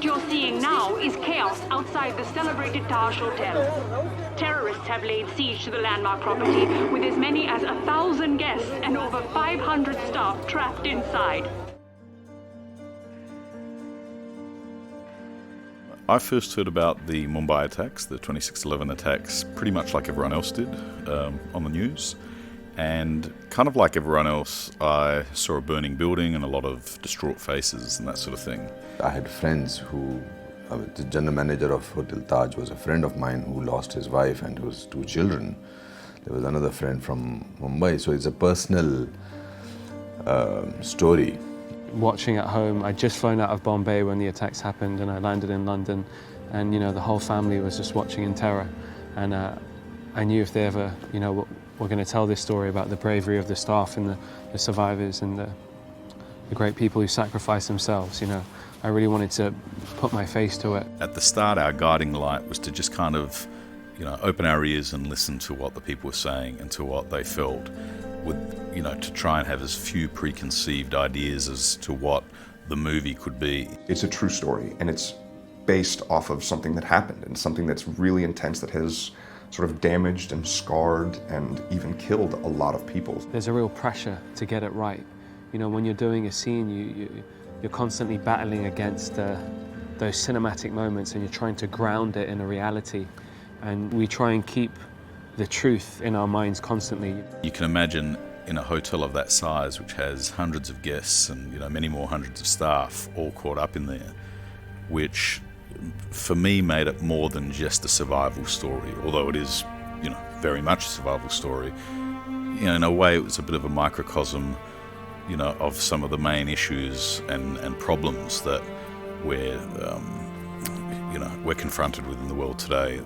What you're seeing now is chaos outside the celebrated Taj Hotel. Terrorists have laid siege to the landmark property with as many as 1,000 guests and over 500 staff trapped inside. I first heard about the Mumbai attacks, the 26/11 attacks, pretty much like everyone else did on the news. And kind of like everyone else, I saw a burning building and a lot of distraught faces and that sort of thing. I had friends who, the general manager of Hotel Taj was a friend of mine who lost his wife and his 2 children. There was another friend from Mumbai, so it's a personal story. Watching at home, I'd just flown out of Bombay when the attacks happened, and I landed in London, and the whole family was just watching in terror. And I knew if they ever, were going to tell this story about the bravery of the staff and the survivors and the great people who sacrificed themselves, I really wanted to put my face to it. At the start, our guiding light was to just kind of, open our ears and listen to what the people were saying and to what they felt, to try and have as few preconceived ideas as to what the movie could be. It's a true story, and it's based off of something that happened and something that's really intense that has sort of damaged and scarred and even killed a lot of people. There's a real pressure to get it right. When you're doing a scene, you're constantly battling against those cinematic moments, and you're trying to ground it in a reality. And we try and keep the truth in our minds constantly. You can imagine in a hotel of that size, which has hundreds of guests and many more hundreds of staff all caught up in there, which for me made it more than just a survival story, although it is very much a survival story. In a way it was a bit of a microcosm of some of the main issues and problems that we're confronted with in the world today.